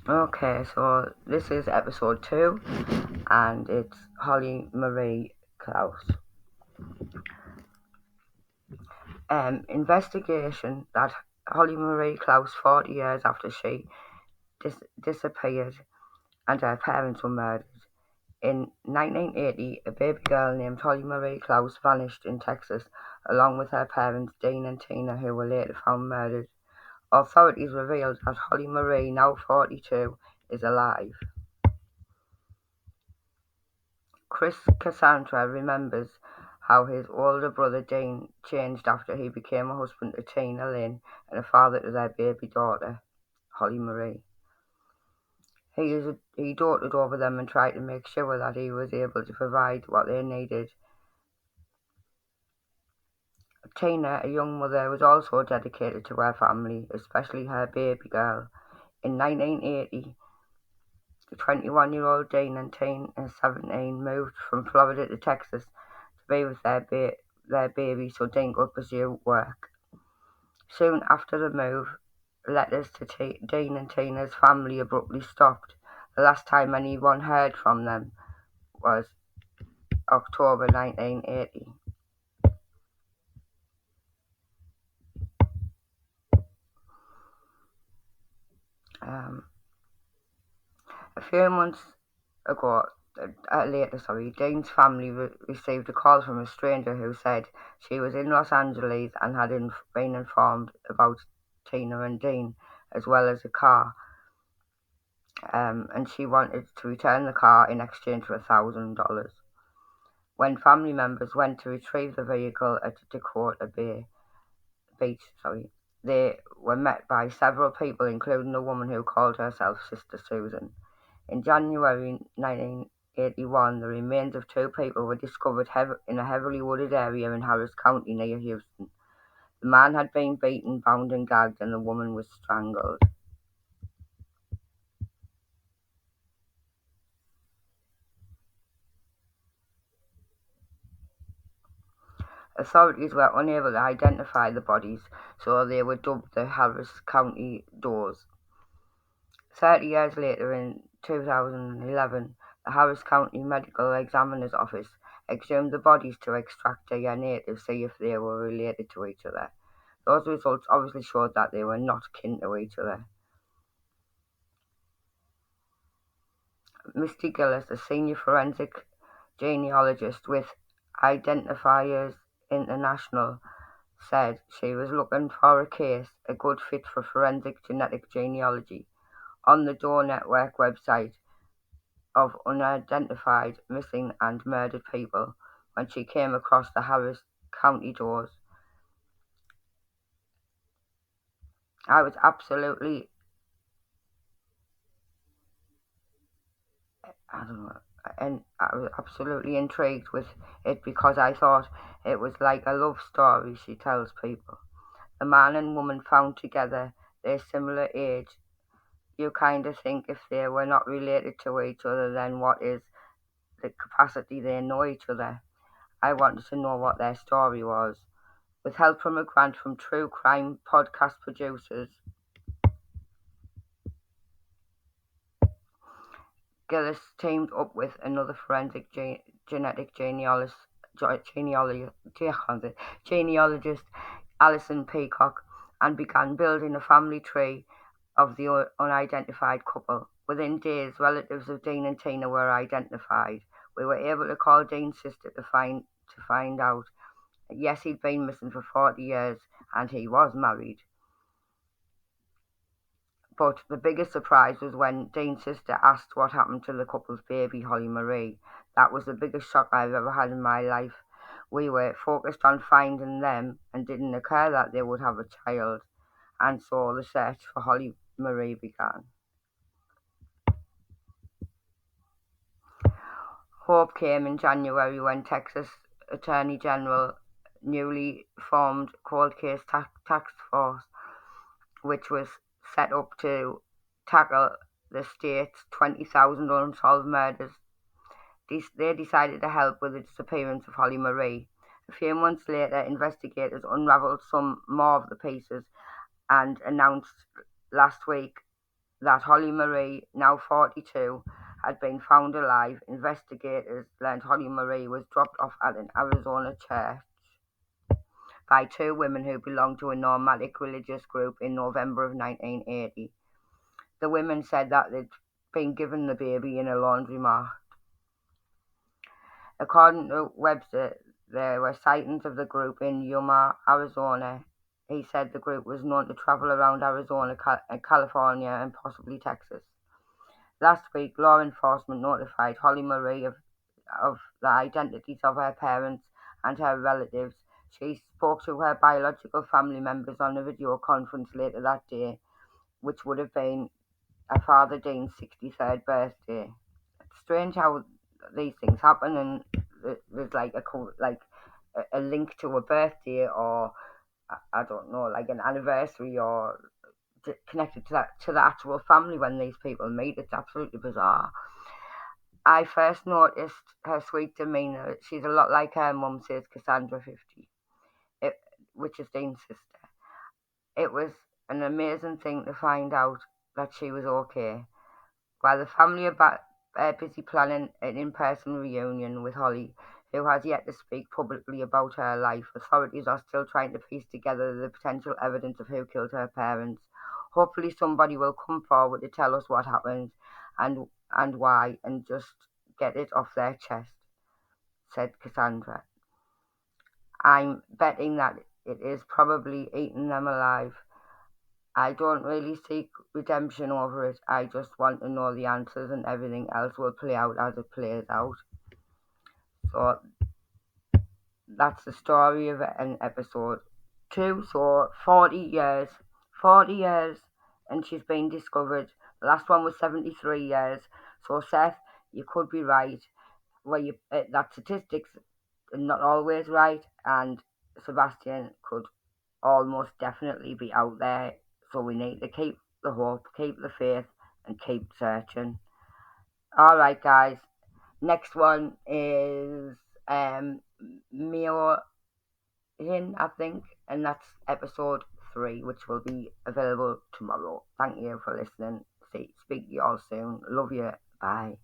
Okay, so this is episode 2, and it's Holly Marie Klaus. Investigation that Holly Marie Klaus, 40 years after she disappeared and her parents were murdered. In 1980, a baby girl named Holly Marie Klaus vanished in Texas, along with her parents Dean and Tina, who were later found murdered. Authorities revealed that Holly Marie, now 42, is alive. Chris Cassandra remembers how his older brother Dean changed after he became a husband to Tina Lynn and a father to their baby daughter, Holly Marie. He doted over them and tried to make sure that he was able to provide what they needed. Tina, a young mother, was also dedicated to her family, especially her baby girl. In 1980, the 21-year-old Dean and Tina, 17, moved from Florida to Texas to be with their baby so Dean could pursue work. Soon after the move, letters to Dean and Tina's family abruptly stopped. The last time anyone heard from them was October 1980. Um, a few months ago, Dean's family received a call from a stranger who said she was in Los Angeles and had been informed about Tina and Dean, as well as a car, and she wanted to return the car in exchange for $1,000. When family members went to retrieve the vehicle at Dakota Beach, they were met by several people, including a woman who called herself Sister Susan. In January 1981, the remains of two people were discovered in a heavily wooded area in Harris County near Houston. The man had been beaten, bound, and gagged, and the woman was strangled. Authorities were unable to identify the bodies, so they were dubbed the Harris County Doors. 30 years later, in 2011, the Harris County Medical Examiner's Office exhumed the bodies to extract DNA to see if they were related to each other. Those results obviously showed that they were not kin to each other. Misty Gillis, a senior forensic genealogist with Identifiers International, said she was looking for a case a good fit for forensic genetic genealogy. On the Door Network website of unidentified missing and murdered people, when she came across the Harris County Doors, I was absolutely, I don't know, and I was absolutely intrigued with it because I thought it was like a love story she tells people. The man and woman found together, they're similar age. You kind of think if they were not related to each other, then what is the capacity they know each other? I wanted to know what their story was. With help from a grant from true crime podcast producers, Gillis teamed up with another forensic genetic genealogist, Alison Peacock, and began building a family tree of the unidentified couple. Within days, relatives of Dean and Tina were identified. We were able to call Dean's sister to find out. Yes, he'd been missing for 40 years, and he was married. But the biggest surprise was when Dean's sister asked what happened to the couple's baby, Holly Marie. That was the biggest shock I've ever had in my life. We were focused on finding them and didn't occur that they would have a child, and so the search for Holly Marie began. Hope came in January when Texas Attorney General newly formed cold case task force, which was set up to tackle the state's 20,000 unsolved murders. They decided to help with the disappearance of Holly Marie. A few months later, investigators unraveled some more of the pieces and announced last week that Holly Marie, now 42, had been found alive. Investigators learned Holly Marie was dropped off at an Arizona church by two women who belonged to a nomadic religious group in November of 1980. The women said that they'd been given the baby in a laundromat. According to Webster, there were sightings of the group in Yuma, Arizona. He said the group was known to travel around Arizona, California, and possibly Texas. Last week, law enforcement notified Holly Marie of the identities of her parents and her relatives. She spoke to her biological family members on a video conference later that day, which would have been her father Dean's 63rd birthday. It's strange how these things happen, and there's like a link to a birthday, or I don't know, like an anniversary, or connected to the actual family when these people meet. It's absolutely bizarre. I first noticed her sweet demeanour. She's a lot like her mum, says Cassandra 50, it, which is Dean's sister. It was an amazing thing to find out that she was okay. While the family are busy planning an in-person reunion with Holly, who has yet to speak publicly about her life, authorities are still trying to piece together the potential evidence of who killed her parents. Hopefully somebody will come forward to tell us what happened and why, and just get it off their chest, said Cassandra. I'm betting that it is probably eating them alive. I don't really seek redemption over it. I just want to know the answers, and everything else will play out as it plays out. So that's the story of an episode two. So 40 years, 40 years, and she's been discovered. The last one was 73 years. So Seth, you could be right. Well, that statistics are not always right, and Sebastian could almost definitely be out there. So we need to keep the hope, keep the faith, and keep searching. All right, guys. Next one is Mio Hin, I think, and that's episode 3, which will be available tomorrow. Thank you for listening. Speak to you all soon. Love you. Bye.